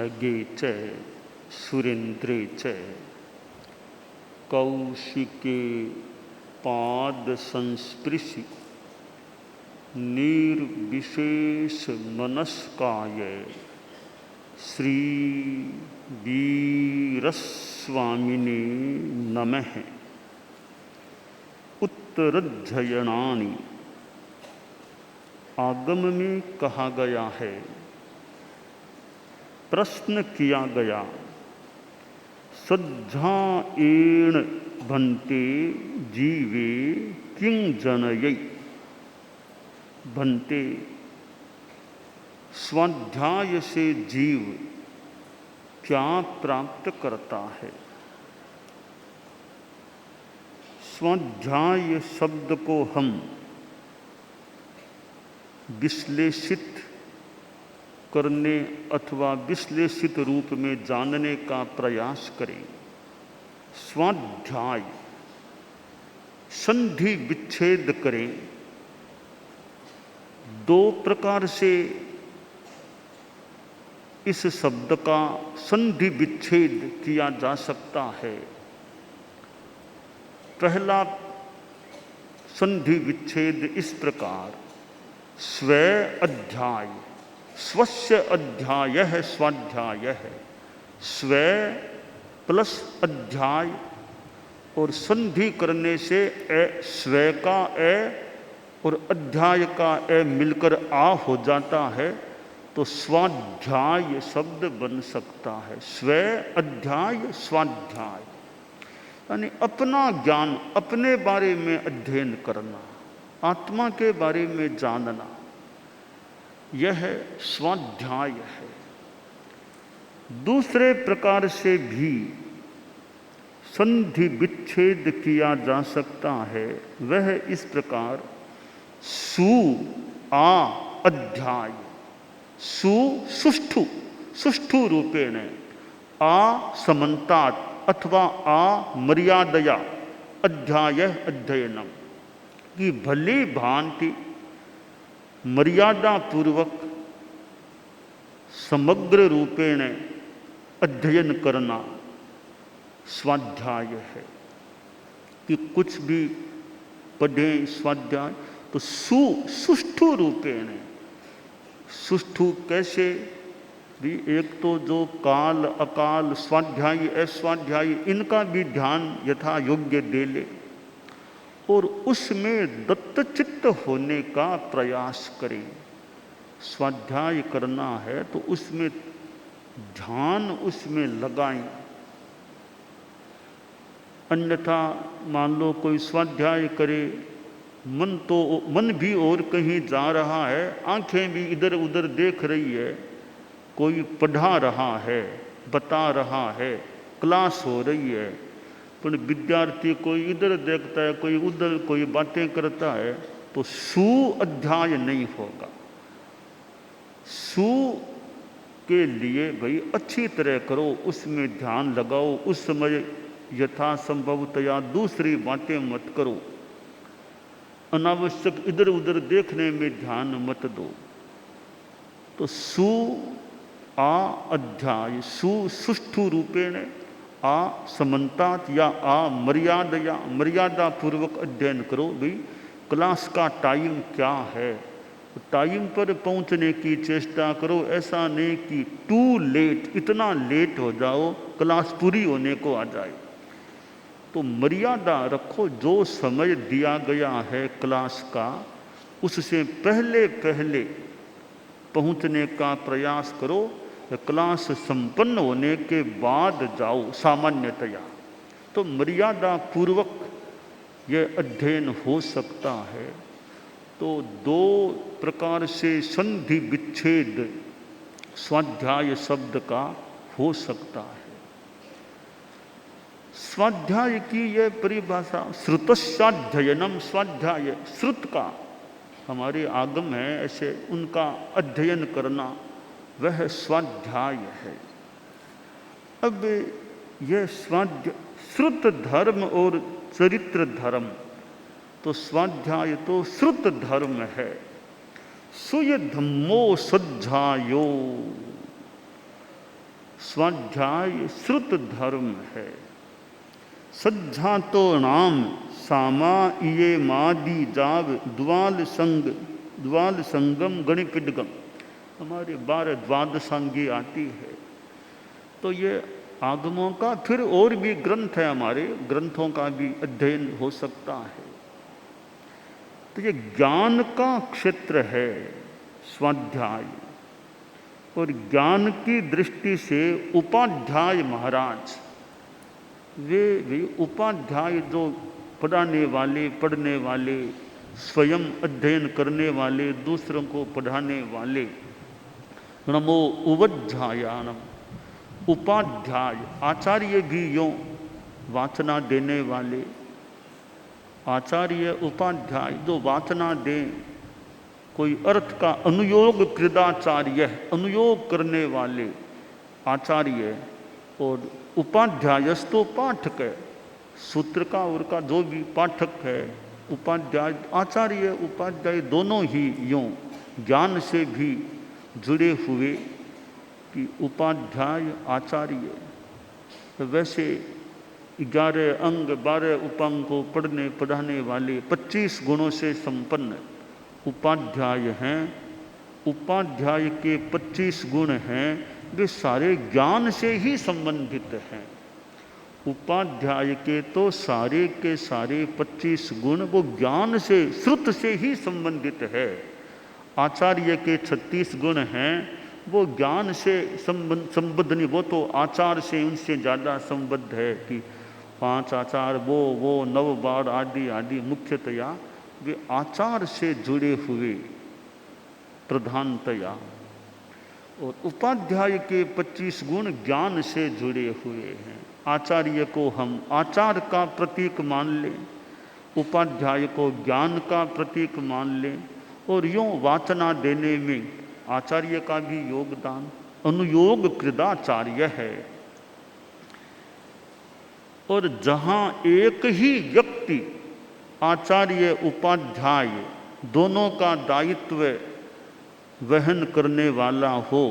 खगे च सुरेन्द्रे च कौशिके पाद संस्पृशि निर्विशेष मनस्काय श्री वीरस्वामिने नमः। उत्तरध्ययनानि आगम में कहा गया है, प्रश्न किया गया, सज्जाएण भन्ते जीवे किं जनयै। भन्ते स्वाध्याय से जीव क्या प्राप्त करता है। स्वाध्याय शब्द को हम विश्लेषित करने अथवा विश्लेषित रूप में जानने का प्रयास करें। स्वाध्याय संधि विच्छेद करें। दो प्रकार से इस शब्द का संधि विच्छेद किया जा सकता है। पहला संधि विच्छेद इस प्रकार, स्व अध्याय, स्वस्य अध्याय है, स्वाध्याय है। स्व प्लस अध्याय और संधि करने से स्व का ए और अध्याय का ए मिलकर आ हो जाता है, तो स्वाध्याय शब्द बन सकता है। स्व अध्याय स्वाध्याय यानी अपना ज्ञान, अपने बारे में अध्ययन करना, आत्मा के बारे में जानना, यह स्वाध्याय है। दूसरे प्रकार से भी संधि विच्छेद किया जा सकता है। वह इस प्रकार, सु आ अध्याय, सु सुष्ठु, सुष्ठु रूपेण, आ समन्तात अथवा आ मर्यादया अध्याय अध्ययनम, कि भली भांति मर्यादा पूर्वक समग्र रूपेण अध्ययन करना स्वाध्याय है। कि कुछ भी पढ़ें स्वाध्याय तो सुष्ठु रूपेण। सुष्ठु कैसे भी, एक तो जो काल अकाल स्वाध्यायी अस्वाध्यायी इनका भी ध्यान यथा योग्य दे ले और उसमें दत्तचित्त होने का प्रयास करें। स्वाध्याय करना है तो उसमें ध्यान उसमें लगाएं। अन्यथा मान लो कोई स्वाध्याय करे, मन भी और कहीं जा रहा है, आंखें भी इधर उधर देख रही है, कोई पढ़ा रहा है, बता रहा है, क्लास हो रही है, पर विद्यार्थी कोई इधर देखता है, कोई उधर, कोई बातें करता है, तो सु अध्याय नहीं होगा। सु के लिए भाई अच्छी तरह करो, उसमें ध्यान लगाओ, उस समय यथासंभवतया दूसरी बातें मत करो, अनावश्यक इधर उधर देखने में ध्यान मत दो। तो सु आ अध्याय, सुष्ठु रूपेण, आ समन्तात या आ मर्यादया, मर्यादा पूर्वक अध्ययन करो। भाई क्लास का टाइम क्या है, टाइम पर पहुंचने की चेष्टा करो। ऐसा नहीं कि टू लेट, इतना लेट हो जाओ क्लास पूरी होने को आ जाए। तो मर्यादा रखो, जो समय दिया गया है क्लास का उससे पहले पहले पहुंचने का प्रयास करो। क्लास संपन्न होने के बाद जाओ सामान्यतया, तो मर्यादा पूर्वक यह अध्ययन हो सकता है। तो दो प्रकार से संधि विच्छेद स्वाध्याय शब्द का हो सकता है। स्वाध्याय की यह परिभाषा, श्रुतस्याध्ययनम, स्वाध्याय श्रुत का हमारे आगम है, ऐसे उनका अध्ययन करना वह स्वाध्याय है। अब यह श्रुत धर्म और चरित्र धर्म, तो स्वाध्याय तो श्रुत धर्म है। सुय धम्मो सज्जायो, स्वाध्याय श्रुत धर्म है। सज्जा तो नाम सामा ये मादी जाग द्वाल संगम गणिपिडगम, हमारे 12 द्वादशांगी आती है। तो ये आगमों का फिर और भी ग्रंथ है, हमारे ग्रंथों का भी अध्ययन हो सकता है। तो ये ज्ञान का क्षेत्र है स्वाध्याय, और ज्ञान की दृष्टि से उपाध्याय महाराज वे उपाध्याय जो पढ़ाने वाले स्वयं अध्ययन करने वाले, दूसरों को पढ़ाने वाले, नमो उपाध्यायानम, उपाध्याय आचार्य भी यों वाचना देने वाले, आचार्य उपाध्याय जो वाचना दें, कोई अर्थ का अनुयोग कृदाचार्य, अनुयोग करने वाले आचार्य, और उपाध्यायस्तो पाठक है, सूत्र का और का जो भी पाठक है, उपाध्याय आचार्य उपाध्याय दोनों ही यों ज्ञान से भी जुड़े हुए कि उपाध्याय आचार्य। तो वैसे 11 अंग 12 उपांग को पढ़ने पढ़ाने वाले 25 गुणों से संपन्न उपाध्याय हैं। उपाध्याय के 25 गुण हैं, वे सारे ज्ञान से ही संबंधित हैं। उपाध्याय के तो सारे के सारे 25 गुण वो ज्ञान से, श्रुत से ही संबंधित है। आचार्य के 36 गुण हैं, वो ज्ञान से संबद्ध नहीं, वो तो आचार से उनसे ज़्यादा संबद्ध है कि 5 आचार, वो 9 बार आदि आदि, मुख्यतया वे आचार से जुड़े हुए प्रधानतया। और उपाध्याय के 25 गुण ज्ञान से जुड़े हुए हैं। आचार्य को हम आचार का प्रतीक मान लें, उपाध्याय को ज्ञान का प्रतीक मान लें, और यूँ वाचना देने में आचार्य का भी योगदान अनुयोग कृदाचार्य है। और जहाँ एक ही व्यक्ति आचार्य उपाध्याय दोनों का दायित्व वहन करने वाला हो,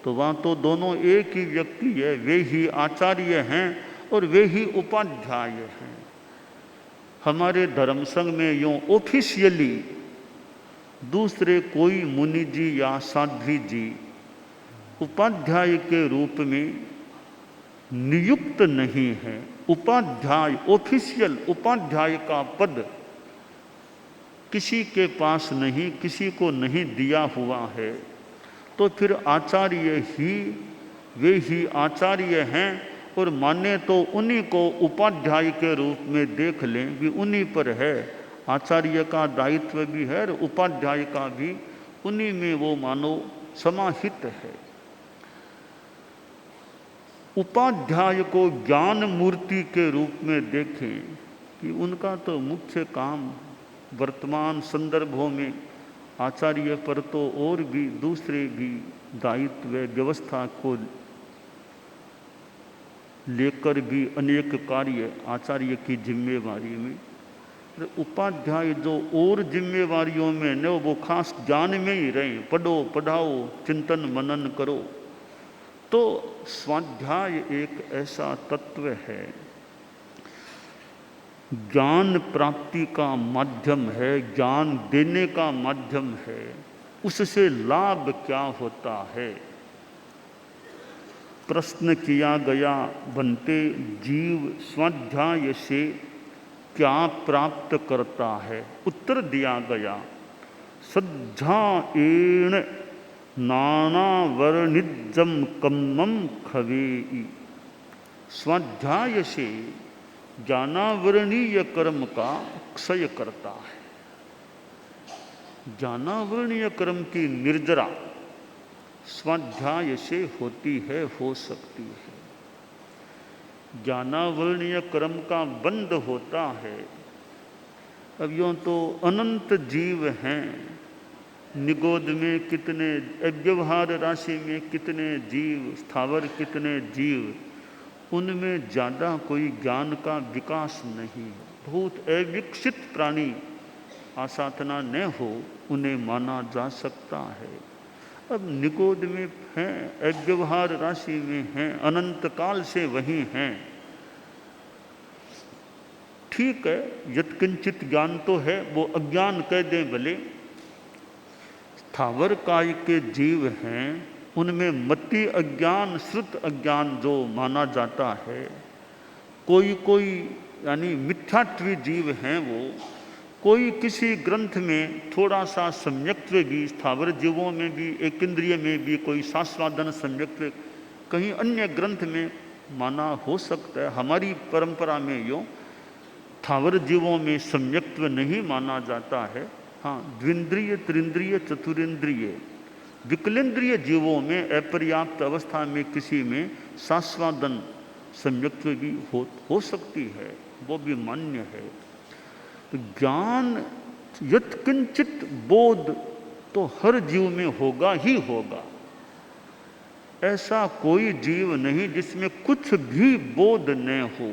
तो वहाँ तो दोनों एक ही व्यक्ति है, वे ही आचार्य हैं और वे ही उपाध्याय हैं। हमारे धर्म संघ में यूँ ऑफिशियली दूसरे कोई मुनि जी या साध्वी जी उपाध्याय के रूप में नियुक्त नहीं है। उपाध्याय, ऑफिशियल उपाध्याय का पद किसी के पास नहीं, किसी को नहीं दिया हुआ है। तो फिर आचार्य ही, वे ही आचार्य हैं, और माने तो उन्हीं को उपाध्याय के रूप में देख लें, भी उन्हीं पर है। आचार्य का दायित्व भी है और उपाध्याय का भी उन्हीं में वो मानो समाहित है। उपाध्याय को ज्ञान मूर्ति के रूप में देखें कि उनका तो मुख्य काम वर्तमान संदर्भों में आचार्य पर तो और भी दूसरे भी दायित्व व्यवस्था को लेकर भी अनेक कार्य आचार्य की जिम्मेवारी में। उपाध्याय जो और जिम्मेवारियों में न वो खास ज्ञान में ही रहें, पढ़ो पढ़ाओ चिंतन मनन करो। तो स्वाध्याय एक ऐसा तत्व है, ज्ञान प्राप्ति का माध्यम है, ज्ञान देने का माध्यम है। उससे लाभ क्या होता है? प्रश्न किया गया बनते जीव स्वाध्याय से क्या प्राप्त करता है? उत्तर दिया गया सज्जाएण नाना वर्णिजम कम्मम खवेई। स्वाध्याय से ज्ञानावरणीय कर्म का क्षय करता है। ज्ञानावरणीय कर्म की निर्जरा स्वाध्याय से होती है, हो सकती है। ज्ञानावरणीय कर्म का बंध होता है। अब यूँ तो अनंत जीव हैं, निगोद में कितने, व्यवहार राशि में कितने जीव, स्थावर कितने जीव, उनमें ज़्यादा कोई ज्ञान का विकास नहीं। बहुत अविकसित प्राणी आसाधना न हो उन्हें माना जा सकता है। अब निगोद में हैं, अव्यवहार राशि में हैं, अनंत काल से वहीं हैं। ठीक है, यत्किंचित ज्ञान तो है, वो अज्ञान कह दें भले। स्थावर काय के जीव हैं, उनमें मति अज्ञान, श्रुत अज्ञान जो माना जाता है, कोई कोई यानी मिथ्यात्वी जीव हैं वो, कोई किसी ग्रंथ में थोड़ा सा सम्यक्त्व भी, स्थावर जीवों में भी, एक इंद्रिय में भी कोई सास्वादन सम्यक्त्व कहीं अन्य ग्रंथ में माना हो सकता है। हमारी परंपरा में यूँ स्थावर जीवों में सम्यक्त्व नहीं माना जाता है। हाँ, द्विंद्रिय, त्रिंद्रिय, चतुरिंद्रिय, विकलेंद्रिय जीवों में अपर्याप्त अवस्था में किसी में सास्वादन सम्यक्त्व भी हो सकती है, वो भी मान्य है। तो ज्ञान यत्किंचित बोध तो हर जीव में होगा ही होगा। ऐसा कोई जीव नहीं जिसमें कुछ भी बोध न हो।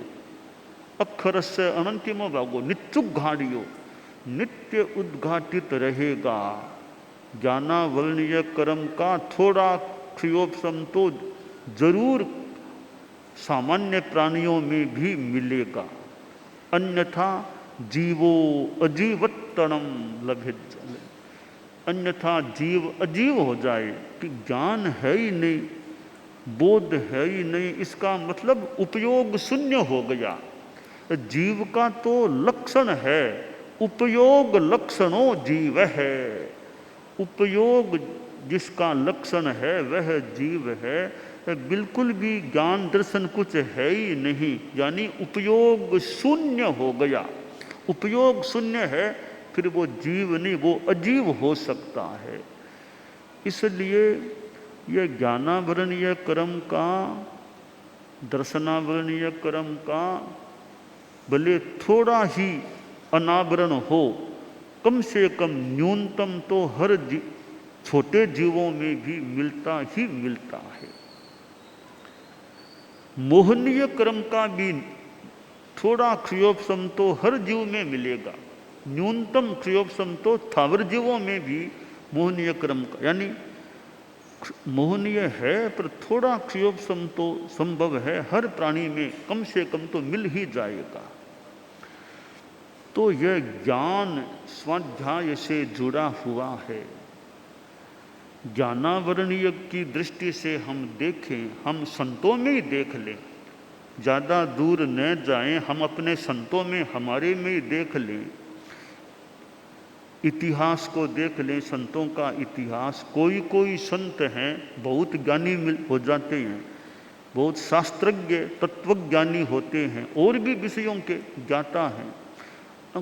अक्षर से अनंतिमो भागो नित्युघाड़ियो, नित्य उद्घाटित रहेगा। ज्ञानावर्णीय कर्म का थोड़ा क्षयोपशम तो जरूर सामान्य प्राणियों में भी मिलेगा, अन्यथा जीवो अजीवत्तरम लभेत। अन्यथा जीव अजीव हो जाए कि ज्ञान है ही नहीं, बोध है ही नहीं, इसका मतलब उपयोग शून्य हो गया। जीव का तो लक्षण है, उपयोग लक्षणों जीव है। उपयोग जिसका लक्षण है वह जीव है। बिल्कुल भी ज्ञान दर्शन कुछ है ही नहीं, यानी उपयोग शून्य हो गया। उपयोग शून्य है, फिर वो जीव नहीं, वो अजीव हो सकता है। इसलिए यह ज्ञानावरणीय कर्म का, दर्शनावरणीय कर्म का भले थोड़ा ही अनावरण हो, कम से कम न्यूनतम तो हर छोटे जीवों में भी मिलता ही मिलता है। मोहनीय कर्म का भी थोड़ा क्षयोपशम तो हर जीव में मिलेगा। न्यूनतम क्षयोपशम तो स्थावर जीवों में भी मोहनीय कर्म का, यानी मोहनीय है पर थोड़ा क्षयोपशम तो संभव है, हर प्राणी में कम से कम तो मिल ही जाएगा। तो यह ज्ञान स्वाध्याय से जुड़ा हुआ है। ज्ञानावरणीय की दृष्टि से हम देखें, हम संतों में ही देख लें, ज़्यादा दूर न जाएं, हम अपने संतों में, हमारे में ही देख लें। इतिहास को देख लें, संतों का इतिहास। कोई कोई संत हैं बहुत ज्ञानी हो जाते हैं, बहुत शास्त्रज्ञ तत्वज्ञानी होते हैं, और भी विषयों के ज्ञाता हैं।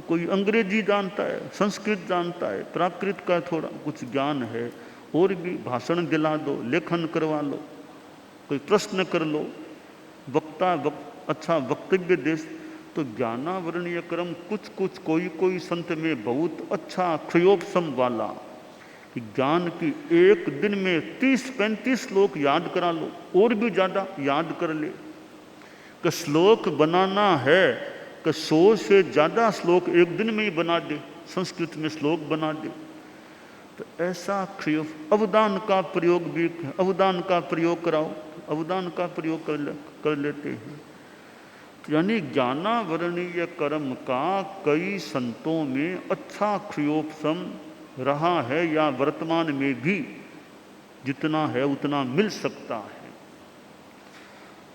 कोई अंग्रेजी जानता है, संस्कृत जानता है, प्राकृत का थोड़ा कुछ ज्ञान है, और भी भाषण दिला दो, लेखन करवा लो, कोई प्रश्न कर लो, अच्छा वक्तव्य दे। तो ज्ञानावरणीय कर्म कुछ कुछ कोई कोई संत में बहुत अच्छा क्षयोपशम वाला, कि ज्ञान की एक दिन में 30-35 श्लोक याद करा लो, और भी ज़्यादा याद कर ले। कि श्लोक बनाना है कि 100 से ज़्यादा श्लोक एक दिन में ही बना दे, संस्कृत में श्लोक बना दे। तो ऐसा क्षयोग, अवदान का प्रयोग भी, अवदान का प्रयोग कराओ, अवदान का प्रयोग कर लेते हैं। यानी ज्ञानावरणीय कर्म का कई संतों में अच्छा क्षयोपशम रहा है, या वर्तमान में भी जितना है उतना मिल सकता है।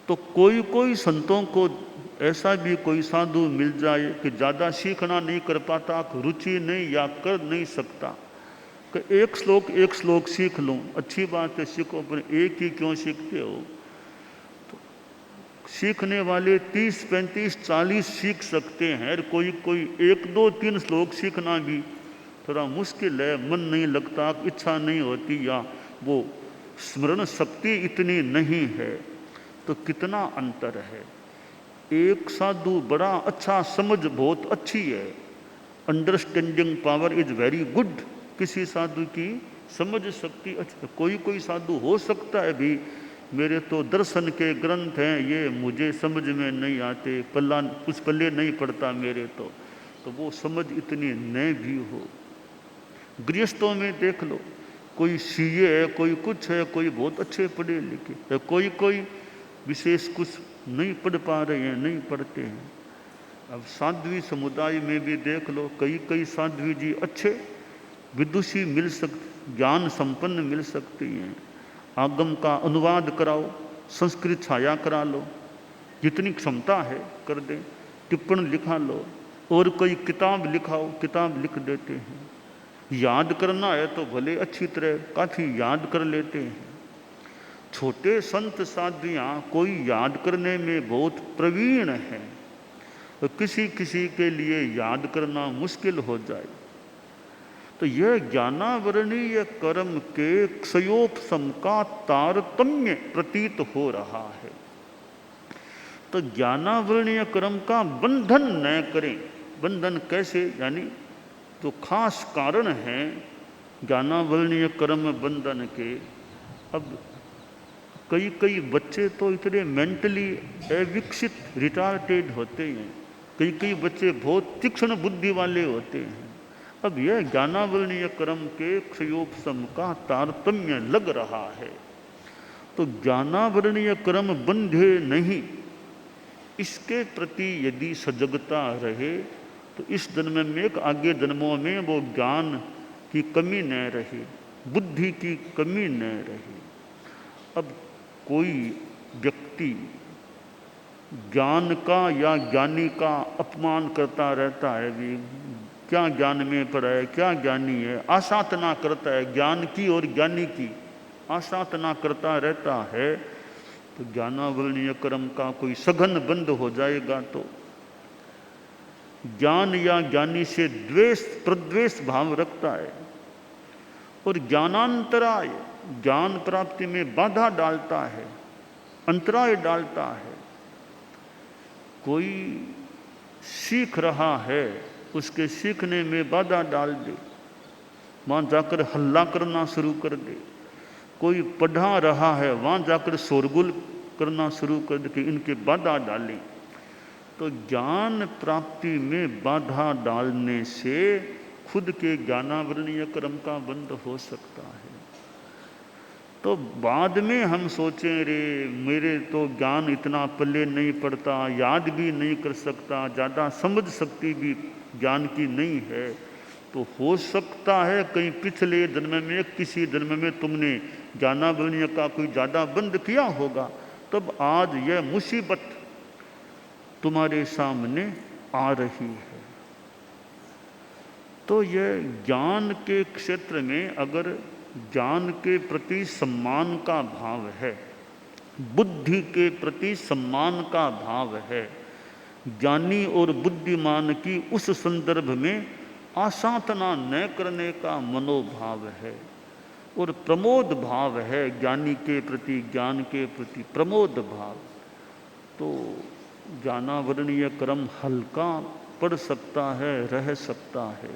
तो कोई कोई संतों को ऐसा भी कोई साधु मिल जाए कि ज़्यादा सीखना नहीं कर पाता, रुचि नहीं या कर नहीं सकता, कि एक श्लोक सीख लूँ, अच्छी बात है, सीखो, पर एक ही क्यों सीखते हो। तो सीखने वाले 30, 35, 40 सीख सकते हैं, और कोई कोई 1, 2, 3 श्लोक सीखना भी थोड़ा मुश्किल है, मन नहीं लगता, इच्छा नहीं होती, या वो स्मरण शक्ति इतनी नहीं है। तो कितना अंतर है। एक साधु बड़ा अच्छा, समझ बहुत अच्छी है, understanding power is very good, किसी साधु की समझ शक्ति अच्छी। कोई कोई साधु हो सकता है भी, मेरे तो दर्शन के ग्रंथ हैं, ये मुझे समझ में नहीं आते, कुछ पल्ले नहीं पड़ता मेरे तो वो समझ इतनी न भी हो। गृहस्थों में देख लो, कोई सीए है, कोई कुछ है, कोई बहुत अच्छे पढ़े लिखे है, कोई विशेष कुछ नहीं पढ़ पा रहे हैं, नहीं पढ़ते हैं। अब साध्वी समुदाय में भी देख लो, कई साध्वी जी अच्छे विदुषी मिल सकते, ज्ञान संपन्न मिल सकती हैं। आगम का अनुवाद कराओ, संस्कृत छाया करा लो, जितनी क्षमता है कर दें, टिप्पण लिखा लो, और कोई किताब लिखाओ, किताब लिख देते हैं। याद करना है तो भले अच्छी तरह काफ़ी याद कर लेते हैं। छोटे संत साध्वियाँ कोई याद करने में बहुत प्रवीण है, तो किसी किसी के लिए याद करना मुश्किल हो जाए। तो यह ज्ञानावरणीय कर्म के क्षयोपशम का तारतम्य प्रतीत हो रहा है। तो ज्ञानावरणीय कर्म का बंधन न करें। बंधन कैसे? यानी तो खास कारण हैं ज्ञानावरणीय कर्म बंधन के। अब कई बच्चे तो इतने मेंटली अविकसित रिटार्टेड होते हैं, कई बच्चे बहुत तीक्ष्ण बुद्धि वाले होते हैं। अब यह ज्ञानावरणीय कर्म के क्षयोपशम का तारतम्य लग रहा है। तो ज्ञानावरणीय कर्म बंधे नहीं, इसके प्रति यदि सजगता रहे तो इस जन्म में एक आगे जन्मों में वो ज्ञान की कमी न रहे, बुद्धि की कमी न रहे। अब कोई व्यक्ति ज्ञान का या ज्ञानी का अपमान करता रहता है, भी क्या ज्ञान में पड़ा है, क्या ज्ञानी है, आसाधना करता है, ज्ञान की और ज्ञानी की आसाधना करता रहता है, तो ज्ञानावरणीय कर्म का कोई सघन बंद हो जाएगा तो ज्ञान या ज्ञानी से द्वेष प्रद्वेष भाव रखता है और ज्ञानांतराय ज्ञान प्राप्ति में बाधा डालता है, अंतराय डालता है। कोई सीख रहा है, उसके सीखने में बाधा डाल दे, वहाँ जाकर हल्ला करना शुरू कर दे। कोई पढ़ा रहा है, वहाँ जाकर शोरगुल करना शुरू कर दे कि इनके बाधा डालें। तो ज्ञान प्राप्ति में बाधा डालने से खुद के ज्ञानावरणीय कर्म का बंद हो सकता है। तो बाद में हम सोचें, रे मेरे तो ज्ञान इतना पल्ले नहीं पड़ता, याद भी नहीं कर सकता, ज़्यादा समझ शक्ति भी ज्ञान की नहीं है, तो हो सकता है कहीं पिछले जन्म में किसी जन्म में तुमने ज्ञानावरणीय का कोई ज़्यादा बंद किया होगा, तब आज यह मुसीबत तुम्हारे सामने आ रही है। तो यह ज्ञान के क्षेत्र में अगर ज्ञान के प्रति सम्मान का भाव है, बुद्धि के प्रति सम्मान का भाव है, ज्ञानी और बुद्धिमान की उस संदर्भ में आसाधना न करने का मनोभाव है और प्रमोद भाव है, ज्ञानी के प्रति ज्ञान के प्रति प्रमोद भाव, तो ज्ञानावरणीय कर्म हल्का पड़ सकता है, रह सकता है।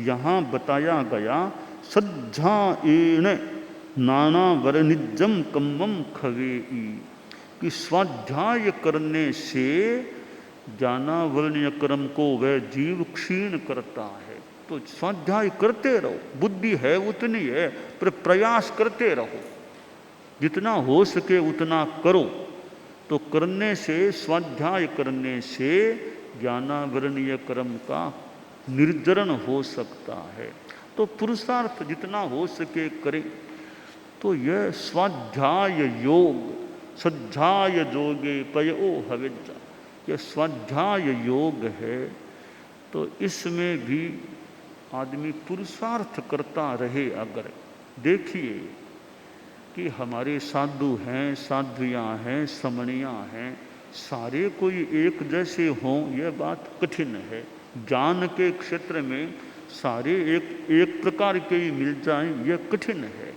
यहाँ बताया गया सज्जाएण नानावरणिजम कम्मम खवेई कि स्वाध्याय करने से ज्ञानावरणीय कर्म को वह जीव क्षीण करता है। तो स्वाध्याय करते रहो, बुद्धि है उतनी है, पर प्रयास करते रहो, जितना हो सके उतना करो। तो करने से, स्वाध्याय करने से ज्ञानावरणीय कर्म का निर्जरण हो सकता है। तो पुरुषार्थ जितना हो सके करें। तो यह स्वाध्याय योग, सज्जाय जोगे पयो हविज्जा, यह स्वाध्याय योग है। तो इसमें भी आदमी पुरुषार्थ करता रहे। अगर देखिए कि हमारे साधु हैं, साध्वियाँ हैं, समणियाँ हैं, सारे कोई एक जैसे हों, यह बात कठिन है। ज्ञान के क्षेत्र में सारे एक प्रकार के ही मिल जाएं, यह कठिन है।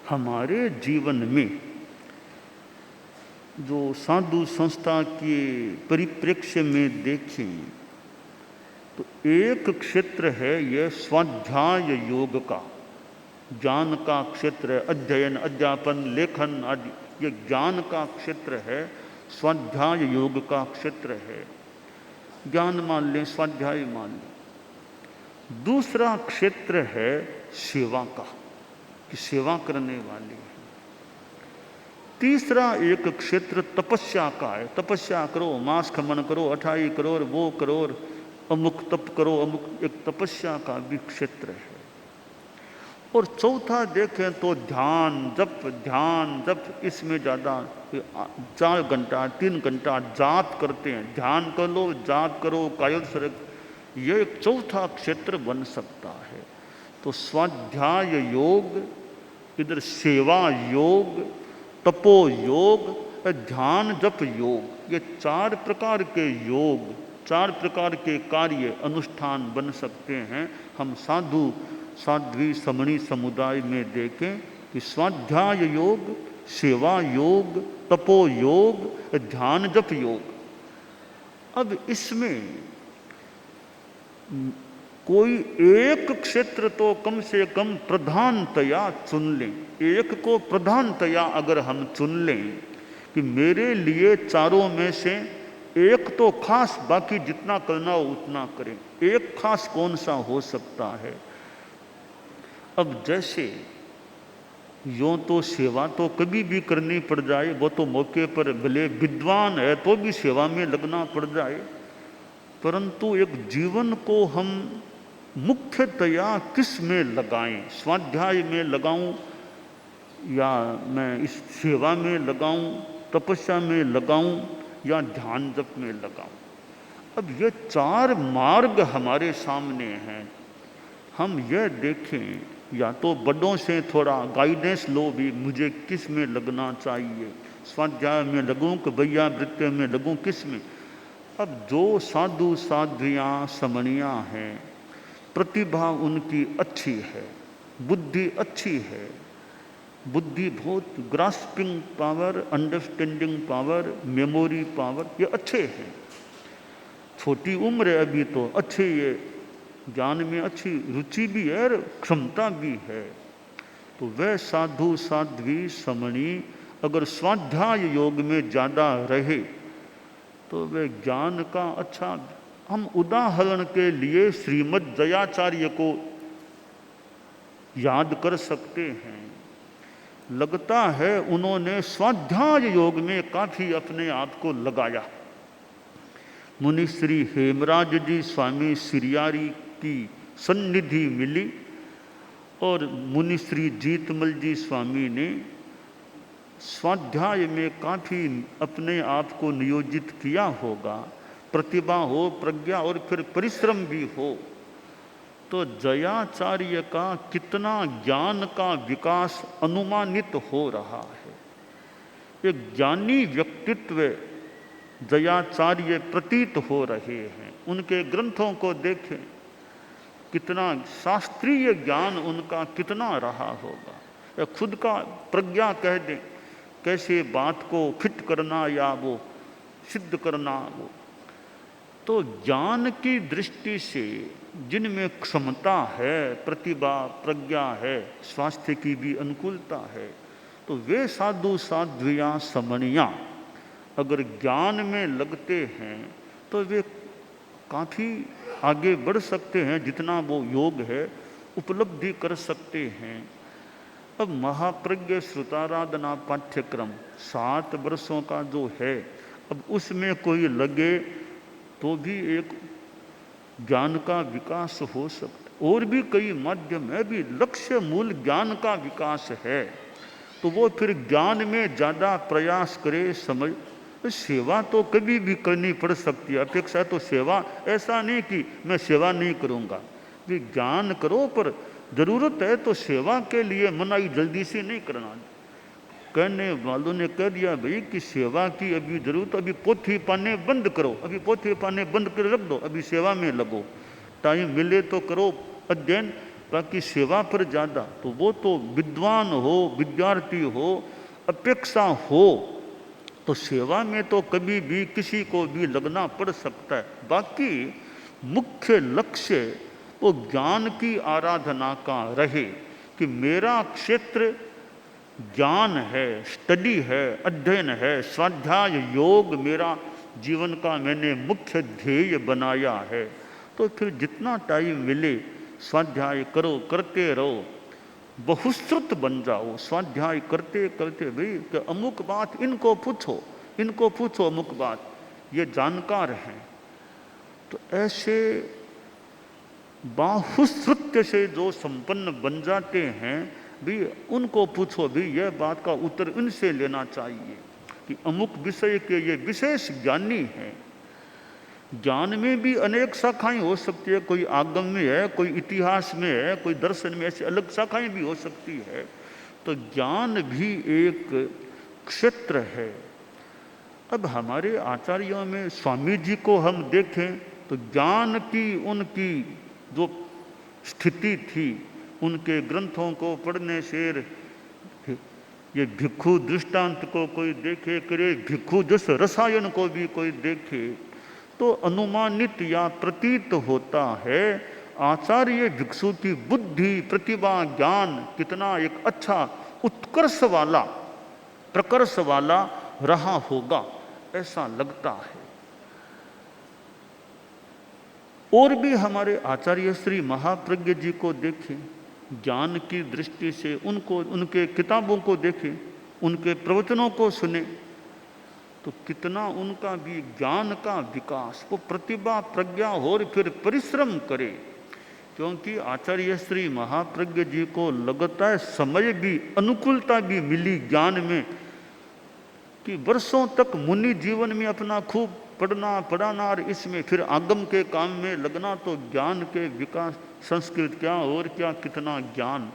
हमारे जीवन में जो साधु संस्था के परिप्रेक्ष्य में देखें तो एक क्षेत्र है यह स्वाध्याय योग का, ज्ञान का क्षेत्र है। अध्ययन, अध्यापन, लेखन आदि ये ज्ञान का क्षेत्र है, स्वाध्याय योग का क्षेत्र है। ज्ञान मान लें, स्वाध्याय मान लें। दूसरा क्षेत्र है सेवा का, कि सेवा करने वाली है। तीसरा एक क्षेत्र तपस्या का है, तपस्या करो, मास खमन करो, 28 करोड़ वो करोड़, अमुक तप करो, अमुक, एक तपस्या का भी क्षेत्र है। और चौथा देखें तो ध्यान जप, इसमें ज़्यादा 4 घंटा 3 घंटा जाप करते हैं, ध्यान कर लो, जाप करो, कायल सरक, ये एक चौथा क्षेत्र बन सकता है। तो स्वाध्याय योग, इधर सेवा योग, तपो योग, ध्यान जप योग, ये 4 प्रकार के योग, 4 प्रकार के कार्य अनुष्ठान बन सकते हैं। हम साधु साध्वी समणी समुदाय में देखें कि स्वाध्याय योग, सेवा योग, तपो योग, ध्यान जप योग। अब इसमें कोई एक क्षेत्र तो कम से कम प्रधानतया चुन लें, एक को प्रधानतया अगर हम चुन लें कि मेरे लिए चारों में से एक तो खास, बाकी जितना करना हो उतना करें, एक खास कौन सा हो सकता है? अब जैसे यूँ तो सेवा तो कभी भी करनी पड़ जाए, वो तो मौके पर, भले विद्वान है तो भी सेवा में लगना पड़ जाए, परंतु एक जीवन को हम मुख्यतया किस में लगाएं? स्वाध्याय में लगाऊं या मैं इस सेवा में लगाऊं, तपस्या में लगाऊं या ध्यान जप में लगाऊं? अब ये 4 मार्ग हमारे सामने हैं। हम ये देखें, या तो बड़ों से थोड़ा गाइडेंस लो भी, मुझे किस में लगना चाहिए, स्वाध्याय में लगूं कि भैया वृत्ति में लगूं, किस में? अब जो साधु साध्वियाँ समणियाँ हैं, प्रतिभा उनकी अच्छी है, बुद्धि अच्छी है, बुद्धि बहुत, grasping power, understanding power, memory power, ये अच्छे हैं। छोटी उम्र है अभी तो, अच्छे ये ज्ञान में अच्छी रुचि भी है और क्षमता भी है। तो वह साधु साध्वी समणी अगर स्वाध्याय योग में ज़्यादा रहे तो वह ज्ञान का अच्छा, हम उदाहरण के लिए श्रीमद् जयाचार्य को याद कर सकते हैं। लगता है उन्होंने स्वाध्याय योग में काफ़ी अपने आप को लगाया। मुनि श्री हेमराज जी स्वामी सिरियारी की सन्निधि मिली और मुनि श्री जीतमल जी स्वामी ने स्वाध्याय में काफ़ी अपने आप को नियोजित किया होगा। प्रतिभा हो, प्रज्ञा और फिर परिश्रम भी हो, तो जयाचार्य का कितना ज्ञान का विकास अनुमानित हो रहा है। एक ज्ञानी व्यक्तित्व जयाचार्य प्रतीत हो रहे हैं। उनके ग्रंथों को देखें, कितना शास्त्रीय ज्ञान उनका कितना रहा होगा, या खुद का प्रज्ञा कह दें, कैसे बात को फिट करना या वो सिद्ध करना। वो तो ज्ञान की दृष्टि से जिनमें क्षमता है, प्रतिभा प्रज्ञा है, स्वास्थ्य की भी अनुकूलता है, तो वे साधु साध्वियाँ समणियाँ अगर ज्ञान में लगते हैं तो वे काफ़ी आगे बढ़ सकते हैं, जितना वो योग है उपलब्धि कर सकते हैं। अब महाप्रज्ञ श्रुताराधना पाठ्यक्रम 7 वर्षों का जो है, अब उसमें कोई लगे तो भी एक ज्ञान का विकास हो सकता। और भी कई माध्यम है, भी लक्ष्य मूल ज्ञान का विकास है, तो वो फिर ज्ञान में ज़्यादा प्रयास करे। समझ, सेवा तो कभी भी करनी पड़ सकती है। अपेक्षा तो सेवा, ऐसा नहीं कि मैं सेवा नहीं करूँगा, भी ज्ञान करो, पर ज़रूरत है तो सेवा के लिए मनाही जल्दी से नहीं करना। कहने वालों ने कह दिया भाई कि सेवा की अभी जरूरत, अभी पोथी पाने बंद करो, अभी पोथी पाने बंद कर रख दो, अभी सेवा में लगो, टाइम मिले तो करो अध्ययन, बाकी सेवा पर ज़्यादा। तो वो तो विद्वान हो, विद्यार्थी हो, अपेक्षा हो, तो सेवा में तो कभी भी किसी को भी लगना पड़ सकता है। बाकी मुख्य लक्ष्य वो ज्ञान की आराधना का रहे कि मेरा क्षेत्र ज्ञान है, स्टडी है, अध्ययन है, स्वाध्याय योग मेरा जीवन का मैंने मुख्य ध्येय बनाया है। तो फिर जितना टाइम मिले स्वाध्याय करो, करते रहो, बहुश्रुत बन जाओ। स्वाध्याय करते करते भाई कि अमुक बात इनको पूछो, इनको पूछो अमुक बात, ये जानकार हैं। तो ऐसे बाहुश्रुत्य से जो संपन्न बन जाते हैं भी, उनको पूछो भी, यह बात का उत्तर इनसे लेना चाहिए कि अमुक विषय के ये विशेष ज्ञानी हैं। ज्ञान में भी अनेक शाखाएं हो सकती है, कोई आगम में है, कोई इतिहास में है, कोई दर्शन में, ऐसी अलग शाखाएं भी हो सकती है। तो ज्ञान भी एक क्षेत्र है। अब हमारे आचार्यों में स्वामी जी को हम देखें तो ज्ञान की उनकी जो स्थिति थी, उनके ग्रंथों को पढ़ने से, ये भिक्षु दृष्टांत को कोई देखे करे, भिक्षु जस रसायन को भी कोई देखे, तो अनुमानित या प्रतीत होता है आचार्य भिक्षु की बुद्धि, प्रतिभा, ज्ञान कितना एक अच्छा उत्कर्ष वाला, प्रकर्ष वाला रहा होगा, ऐसा लगता है। और भी हमारे आचार्य श्री महाप्रज्ञ जी को देखें, ज्ञान की दृष्टि से उनको, उनके किताबों को देखें, उनके प्रवचनों को सुने, तो कितना उनका भी ज्ञान का विकास, वो प्रतिभा, प्रज्ञा और फिर परिश्रम करे। क्योंकि आचार्य श्री महाप्रज्ञ जी को लगता है समय भी, अनुकूलता भी मिली ज्ञान में, कि वर्षों तक मुनि जीवन में अपना खूब पढ़ना, पढ़ाना और इसमें फिर आगम के काम में लगना, तो ज्ञान के विकास, संस्कृत क्या और क्या, कितना ज्ञान।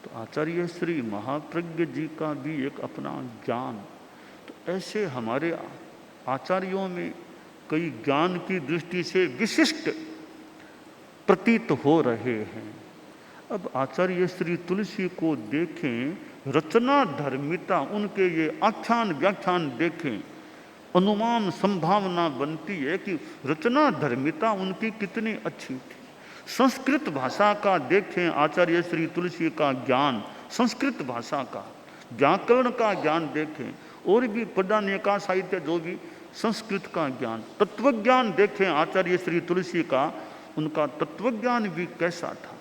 तो आचार्य श्री महाप्रज्ञ जी का भी एक अपना ज्ञान। तो ऐसे हमारे आचार्यों में कई ज्ञान की दृष्टि से विशिष्ट प्रतीत हो रहे हैं। अब आचार्य श्री तुलसी को देखें, रचना धर्मिता, उनके ये आख्यान व्याख्यान देखें, अनुमान संभावना बनती है कि रचना धर्मिता उनकी कितनी अच्छी थी। संस्कृत भाषा का देखें आचार्य श्री तुलसी का ज्ञान, संस्कृत भाषा का व्याकरण का ज्ञान देखें, और भी पढ़ाने का साहित्य जो भी संस्कृत का ज्ञान, तत्वज्ञान देखें आचार्य श्री तुलसी का, उनका तत्वज्ञान भी कैसा था।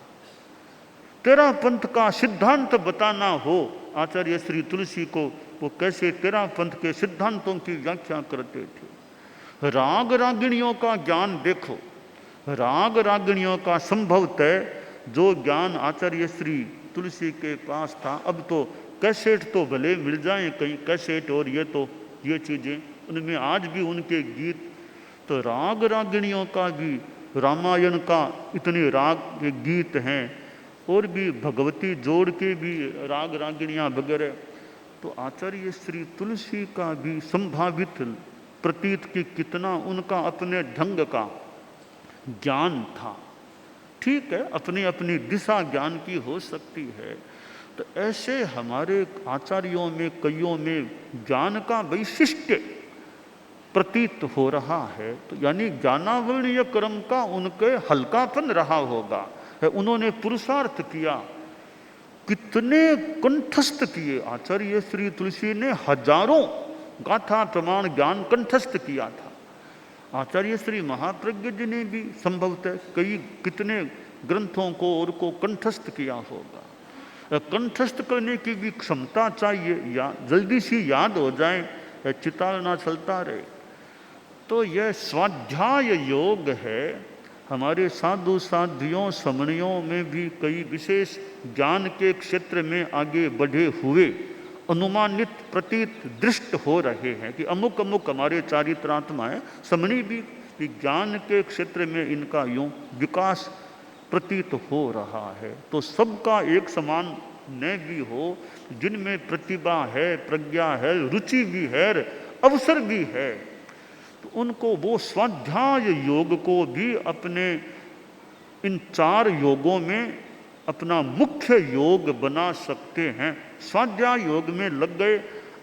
तेरा पंथ का सिद्धांत बताना हो आचार्य श्री तुलसी को, वो कैसे तेरा पंथ के सिद्धांतों की व्याख्या करते थे। राग रागिणियों का ज्ञान देखो, राग रागिणियों का संभवतः जो ज्ञान आचार्य श्री तुलसी के पास था, अब तो कैसेट तो भले मिल जाएं कहीं, कैसेट और ये तो ये चीज़ें, उनमें आज भी उनके गीत, तो राग रागिणियों का भी, रामायण का इतने राग के गीत हैं, और भी भगवती जोड़ के भी राग रागिणियाँ वगैरह। तो आचार्य श्री तुलसी का भी संभावित प्रतीत कि कितना उनका अपने ढंग का ज्ञान था। ठीक है, अपनी अपनी दिशा ज्ञान की हो सकती है। तो ऐसे हमारे आचार्यों में कईयों में ज्ञान का वैशिष्ट्य प्रतीत हो रहा है। तो यानी ज्ञानावरणीय क्रम का उनके हल्कापन रहा होगा, है उन्होंने पुरुषार्थ किया, कितने कंठस्थ किए। आचार्य श्री तुलसी ने हजारों गाथा प्रमाण ज्ञान कंठस्थ किया था। आचार्य श्री महाप्रज्ञ जी ने भी संभवतः कई कितने ग्रंथों को और को कंठस्थ किया होगा। कंठस्थ करने की भी क्षमता चाहिए, या जल्दी सी याद हो जाए, चितालना चलता रहे। तो यह स्वाध्याय योग है। हमारे साधु साध्वियों समणियों में भी कई विशेष ज्ञान के क्षेत्र में आगे बढ़े हुए अनुमानित प्रतीत दृष्ट हो रहे हैं कि अमुक अमुक हमारे चारित्रात्माएं समणी भी ज्ञान के क्षेत्र में इनका यूं विकास प्रतीत हो रहा है। तो सबका एक समान न भी हो, जिनमें प्रतिभा है, प्रज्ञा है, रुचि भी है, अवसर भी है, तो उनको वो स्वाध्याय योग को भी अपने इन 4 योगों में अपना मुख्य योग बना सकते हैं। स्वाध्याय योग में लग गए,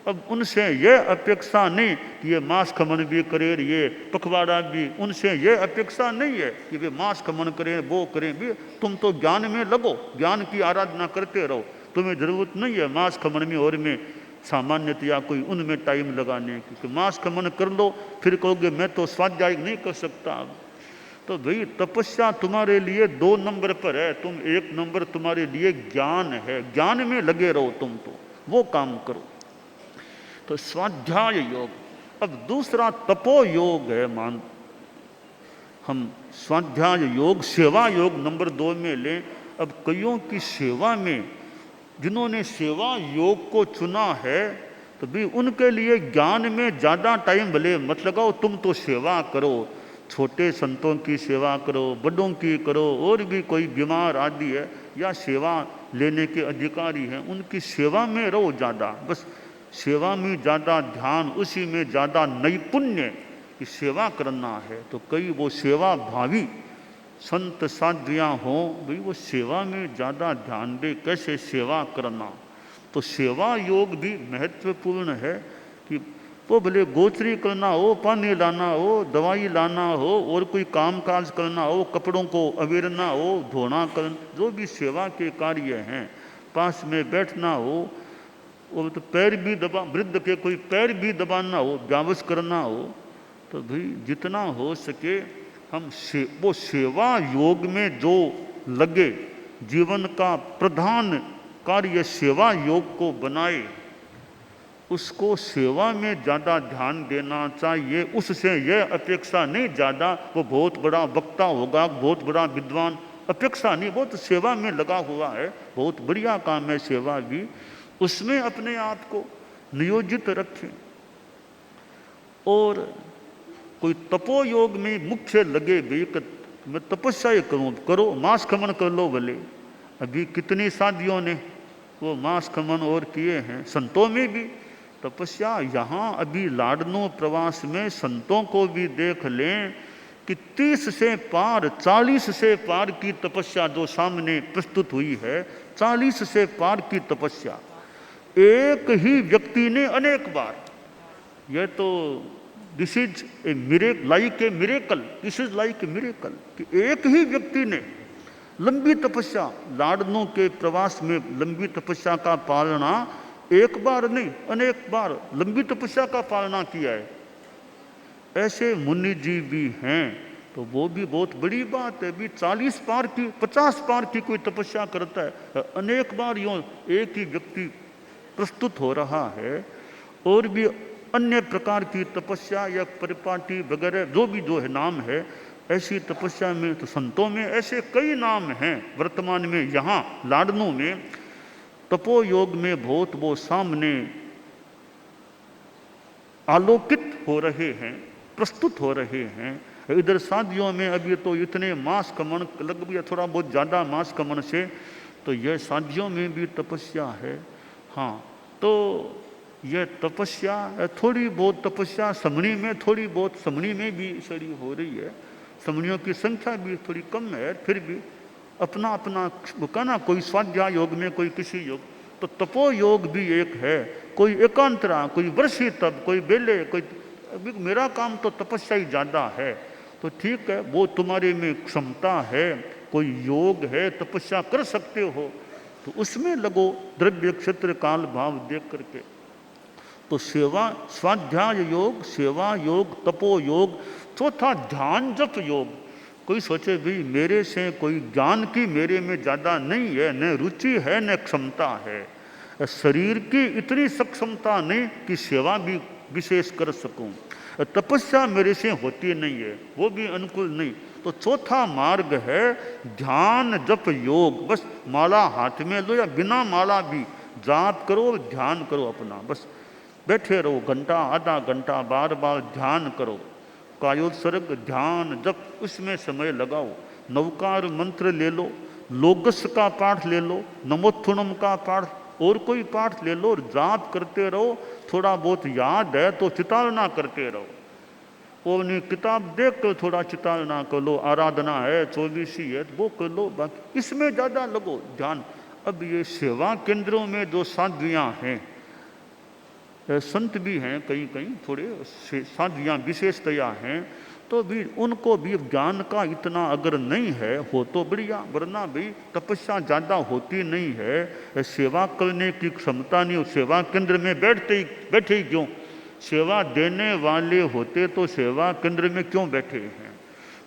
अब उनसे ये अपेक्षा नहीं कि ये मांस खमन भी करे, ये पखवाड़ा भी, उनसे ये अपेक्षा नहीं है कि वे मांस खमन करें, वो करें भी। तुम तो ज्ञान में लगो, ज्ञान की आराधना करते रहो, तुम्हें जरूरत नहीं है मांस खमन में और में सामान्यतया कोई उनमें टाइम लगाने की। कि मांस खमन कर लो, फिर कहोगे मैं तो स्वाध्याय नहीं कर सकता। तो भाई तपस्या तुम्हारे लिए 2 नंबर पर है, तुम 1 नंबर तुम्हारे लिए ज्ञान है, ज्ञान में लगे रहो तुम, तो वो काम करो। तो स्वाध्याय योग। अब दूसरा तपो योग है। मान हम स्वाध्याय योग सेवा योग नंबर 2 में लें। अब कईयों की सेवा में, जिन्होंने सेवा योग को चुना है, तो भी उनके लिए ज्ञान में ज़्यादा टाइम भले मत लगाओ, तुम तो सेवा करो, छोटे संतों की सेवा करो, बड़ों की करो, और भी कोई बीमार आदि है या सेवा लेने के अधिकारी हैं, उनकी सेवा में रहो ज़्यादा। बस सेवा में ज़्यादा ध्यान, उसी में ज़्यादा नैपुण्य की सेवा करना है। तो कई वो सेवा भावी संत साध्वियाँ हों, भाई वो सेवा में ज़्यादा ध्यान दे, कैसे सेवा करना। तो सेवा योग भी महत्वपूर्ण है कि वो भले गोचरी करना हो, पानी लाना हो, दवाई लाना हो, और कोई काम काज करना हो, कपड़ों को अवेरना हो, धोना करना, जो भी सेवा के कार्य हैं, पास में बैठना हो, वो तो पैर भी दबा, वृद्ध के कोई पैर भी दबाना हो, व्यावस करना हो, तो भाई जितना हो सके हम वो सेवा योग में जो लगे, जीवन का प्रधान कार्य सेवा योग को बनाए, उसको सेवा में ज़्यादा ध्यान देना चाहिए। उससे यह अपेक्षा नहीं ज़्यादा वो बहुत बड़ा वक्ता होगा, बहुत बड़ा विद्वान, अपेक्षा नहीं, वो तो सेवा में लगा हुआ है, बहुत बढ़िया काम है सेवा भी, उसमें अपने आप को नियोजित रखें। और कोई तपो योग में मुख्य लगे भी, मैं तपस्या करूँ, करो, मांस खमन कर लो भले। अभी कितनी शादियों ने वो मांस खमन और किए हैं, संतों में भी तपस्या। यहाँ अभी लाडनो प्रवास में संतों को भी देख लें कि 30 से पार, 40 से पार की तपस्या जो सामने प्रस्तुत हुई है, 40 से पार की तपस्या एक ही व्यक्ति ने अनेक बार। यह तो this is a like a miracle, this is like a miracle कि एक ही व्यक्ति ने लंबी तपस्या, लाडनों के प्रवास में लंबी तपस्या का पालना, एक बार नहीं अनेक बार लंबी तपस्या का पालना किया है। ऐसे मुनि जी भी हैं, तो वो भी बहुत बड़ी बात है। भी 40 पार की, 50 पार की कोई तपस्या करता है, अनेक बार यूँ एक ही व्यक्ति प्रस्तुत हो रहा है। और भी अन्य प्रकार की तपस्या या परिपाटी वगैरह जो है नाम है, ऐसी तपस्या में तो संतों में ऐसे कई नाम हैं। वर्तमान में यहाँ लाडनों में तपो योग में बहुत वो सामने आलोकित हो रहे हैं, प्रस्तुत हो रहे हैं। इधर शादियों में अभी तो इतने मांस कमन लग गया, थोड़ा बहुत ज़्यादा मांस कमन से, तो यह शादियों में भी तपस्या है। हाँ, तो यह तपस्या, थोड़ी बहुत तपस्या समणी में, थोड़ी बहुत समणी में भी सड़ी हो रही है। समणियों की संख्या भी थोड़ी कम है, फिर भी अपना अपना कहना, कोई स्वाध्याय योग में, कोई किसी योग। तो तपो योग भी एक है, कोई एकांतरा, कोई वर्षी तप, कोई बेले, कोई अभी मेरा काम तो तपस्या ही ज़्यादा है। तो ठीक है, वो तुम्हारे में क्षमता है, कोई योग है, तपस्या कर सकते हो, तो उसमें लगो, द्रव्य क्षेत्र काल भाव देख करके। तो सेवा, स्वाध्याय योग, सेवा योग, तपो योग। चौथा ध्यान जप योग। कोई सोचे भाई मेरे से कोई ज्ञान की मेरे में ज़्यादा नहीं है, न रुचि है न क्षमता है, शरीर की इतनी सक्षमता नहीं कि सेवा भी विशेष कर सकूं, तपस्या मेरे से होती नहीं है, वो भी अनुकूल नहीं। तो चौथा मार्ग है ध्यान जप योग। बस माला हाथ में लो या बिना माला भी जाप करो, ध्यान करो अपना, बस बैठे रहो, घंटा आधा घंटा बार बार ध्यान करो, कायोत्सर्ग ध्यान जप, उसमें समय लगाओ। नवकार मंत्र ले लो, लोगस का पाठ ले लो, नमोत्थुनम का पाठ, और कोई पाठ ले लो, और जाप करते रहो। थोड़ा बहुत याद है तो चितालना करते रहो, वो नहीं किताब देख कर थोड़ा चितालना कर लो, आराधना है 24 है वो कर लो, बाकी इसमें ज़्यादा लगो ध्यान। अब ये सेवा केंद्रों में जो साध्वियाँ हैं, संत भी हैं कहीं कहीं, थोड़े साध्वियाँ विशेषतया हैं, तो भी उनको भी ज्ञान का इतना अगर नहीं है हो तो बढ़िया, वरना भी तपस्या ज़्यादा होती नहीं है, सेवा करने की क्षमता नहीं, सेवा केंद्र में बैठे ही क्यों, सेवा देने वाले होते तो सेवा केंद्र में क्यों बैठे हैं।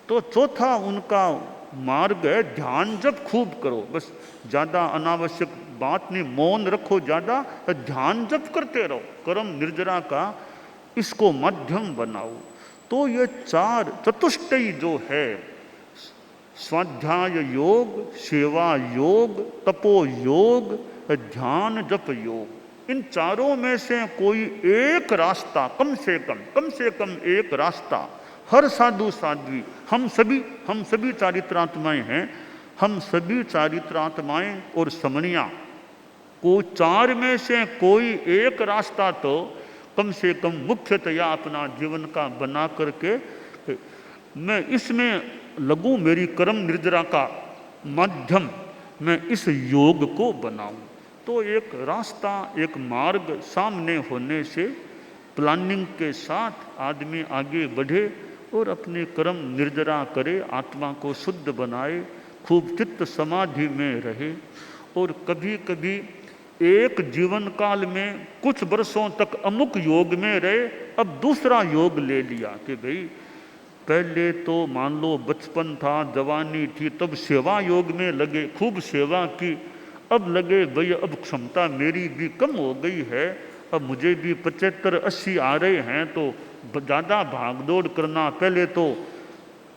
तो चौथा उनका मार्ग है ध्यान जप खूब करो, बस ज़्यादा अनावश्यक बात नहीं, मौन रखो, ज़्यादा ध्यान जप करते रहो, कर्म निर्जरा का इसको माध्यम बनाओ। तो ये चार चतुष्टयी जो है, स्वाध्याय योग, सेवा योग, तपो योग, ध्यान जप योग, इन चारों में से कोई एक रास्ता, कम से कम एक रास्ता हर साधु साध्वी, हम सभी चारित्रात्माएं हैं, हम सभी चारित्रात्माएं और समणिया को चार में से कोई एक रास्ता तो कम से कम मुख्यतया अपना जीवन का बना करके मैं इसमें लगूं, मेरी कर्म निर्जरा का माध्यम मैं इस योग को बनाऊं। तो एक रास्ता, एक मार्ग सामने होने से प्लानिंग के साथ आदमी आगे बढ़े और अपने कर्म निर्जरा करे, आत्मा को शुद्ध बनाए, खूब चित्त समाधि में रहे। और कभी कभी एक जीवन काल में कुछ वर्षों तक अमुक योग में रहे, अब दूसरा योग ले लिया कि भाई पहले तो मान लो बचपन था, जवानी थी, तब सेवा योग में लगे, खूब सेवा की, अब लगे भाई अब क्षमता मेरी भी कम हो गई है, अब मुझे भी 75-80 आ रहे हैं, तो ज़्यादा भागदौड़ करना। पहले तो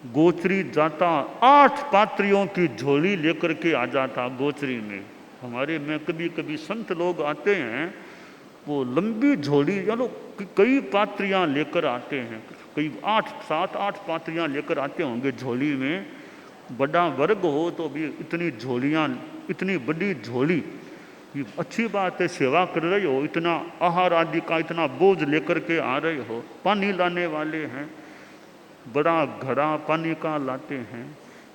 गोचरी जाता 8 पात्रियों की झोली लेकर के आ जाता गोचरी में। हमारे में कभी कभी संत लोग आते हैं, वो लंबी झोली चलो कई पात्रियां लेकर आते हैं, कई 7-8 पात्रियां लेकर आते होंगे झोली में। बड़ा वर्ग हो तो भी इतनी झोलियां, इतनी बड़ी झोली, ये अच्छी बात है, सेवा कर रहे हो, इतना आहार आदि का इतना बोझ लेकर के आ रहे हो। पानी लाने वाले हैं, बड़ा घड़ा पानी का लाते हैं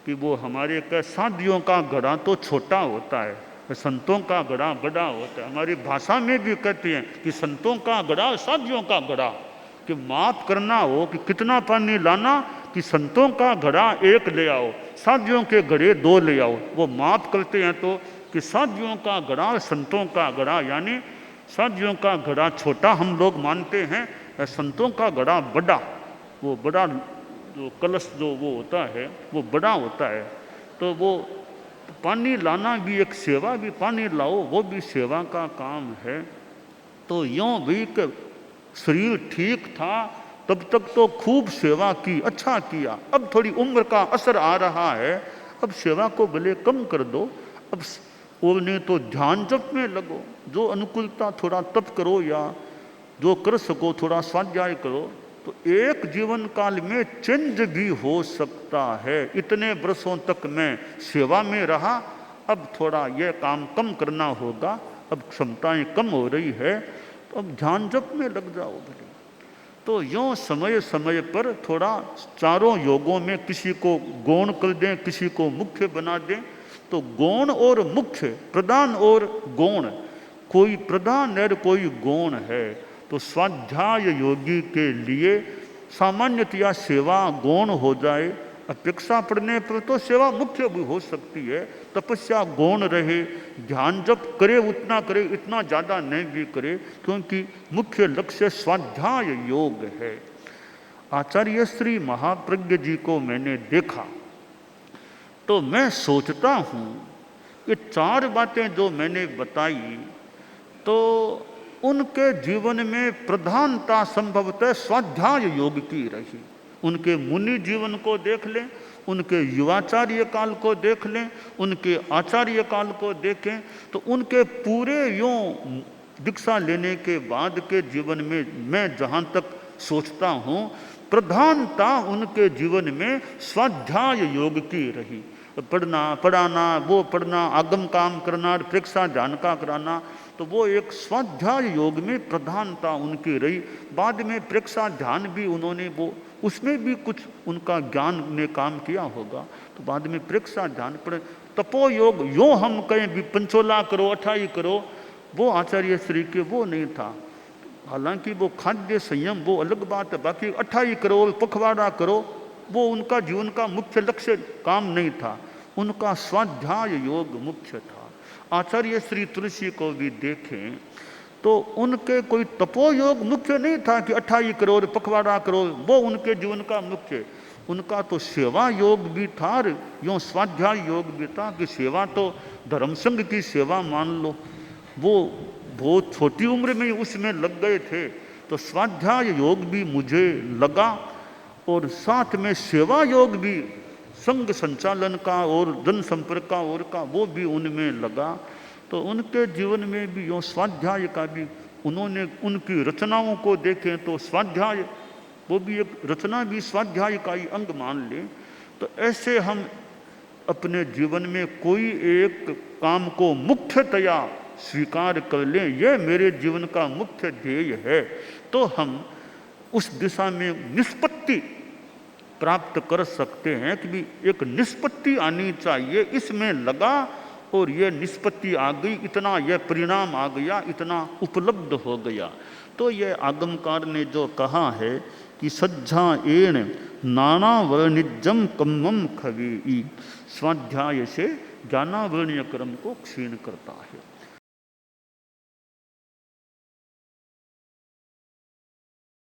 कि वो हमारे का साधियों का घड़ा तो छोटा होता है, संतों का घड़ा बड़ा होता है। हमारी भाषा में भी कहते हैं कि संतों का घड़ा साधियों का घड़ा, कि माप करना हो कि कितना पानी लाना, कि संतों का घड़ा 1 ले आओ, साधियों के घड़े 2 ले आओ। वो माप करते हैं तो कि साधियों का घड़ा, संतों का घड़ा, यानी साधियों का घड़ा छोटा हम लोग मानते हैं, संतों का घड़ा बड़ा, वो बड़ा जो कलश जो वो होता है वो बड़ा होता है। तो वो पानी लाना भी एक सेवा, भी पानी लाओ वो भी सेवा का काम है। तो यूँ भी कि शरीर ठीक था तब तक तो खूब सेवा की, अच्छा किया, अब थोड़ी उम्र का असर आ रहा है, अब सेवा को भले कम कर दो, अब और नहीं तो ध्यान जप में लगो, जो अनुकूलता थोड़ा तप करो, या जो कर सको थोड़ा स्वाध्याय करो। तो एक जीवन काल में चेंज भी हो सकता है। इतने वर्षों तक मैं सेवा में रहा, अब थोड़ा यह काम कम करना होगा, अब क्षमताएं कम हो रही है, तो अब ध्यान जप में लग जाओ भले। तो यूँ समय समय पर थोड़ा चारों योगों में किसी को गौण कर दें, किसी को मुख्य बना दें। तो गौण और मुख्य, प्रधान और गौण, कोई प्रधान है कोई गौण है। तो स्वाध्याय योगी के लिए सामान्यतया सेवा गौण हो जाए, अपेक्षा पड़ने पर तो सेवा मुख्य भी हो सकती है, तपस्या गौण रहे, ध्यान जप करे उतना करे, इतना ज़्यादा नहीं भी करे, क्योंकि मुख्य लक्ष्य स्वाध्याय योग है। आचार्य श्री महाप्रज्ञ जी को मैंने देखा तो मैं सोचता हूँ ये 4 बातें जो मैंने बताई, तो उनके जीवन में प्रधानता संभवतः स्वाध्याय योग की रही। उनके मुनि जीवन को देख लें, उनके युवाचार्य काल को देख लें, उनके आचार्य काल को देखें, तो उनके पूरे यूँ दीक्षा लेने के बाद के जीवन में मैं जहाँ तक सोचता हूँ, प्रधानता उनके जीवन में स्वाध्याय योग की रही। पढ़ना, पढ़ाना, वो पढ़ना, आगम काम करना, प्रेक्षा ध्यान का कराना, तो वो एक स्वाध्याय योग में प्रधानता उनकी रही। बाद में प्रेक्षा ध्यान भी उन्होंने वो उसमें भी कुछ उनका ज्ञान ने काम किया होगा, तो बाद में प्रेक्षा ध्यान पढ़े। तपो योग यो हम कहें भी पंचोला करो, 28 करो, वो आचार्य श्री के वो नहीं था। हालांकि वो खाद्य संयम वो अलग बात है, बाकी 28 करो, पखवाड़ा करो, वो उनका जीवन का मुख्य लक्ष्य काम नहीं था, उनका स्वाध्याय योग मुख्य था। आचार्य श्री तुलसी को भी देखें तो उनके कोई तपोयोग मुख्य नहीं था कि 28 करोड़ पखवाड़ा करो, वो उनके जीवन का मुख्य। उनका तो सेवा योग भी था, यूँ स्वाध्याय योग भी था कि सेवा तो धर्म संघ की सेवा मान लो। वो बहुत छोटी उम्र में ही उसमें लग गए थे, तो स्वाध्याय योग भी मुझे लगा और साथ में सेवा योग भी संघ संचालन का और जन संपर्क का और का वो भी उनमें लगा। तो उनके जीवन में भी यूँ स्वाध्याय का भी, उन्होंने उनकी रचनाओं को देखें तो स्वाध्याय वो भी एक रचना भी स्वाध्याय का ही अंग मान लें। तो ऐसे हम अपने जीवन में कोई एक काम को मुख्यतया स्वीकार कर लें, यह मेरे जीवन का मुख्य ध्येय है, तो हम उस दिशा में निष्पत्ति प्राप्त कर सकते हैं कि भी एक निष्पत्ति आनी चाहिए, इसमें लगा और ये निष्पत्ति आ गई, इतना यह परिणाम आ गया, इतना उपलब्ध हो गया। तो ये आगमकार ने जो कहा है कि सज्जा एण नाना वर्णिजम कम्मम खवी, स्वाध्याय से ज्ञानावर्णीय क्रम को क्षीण करता है।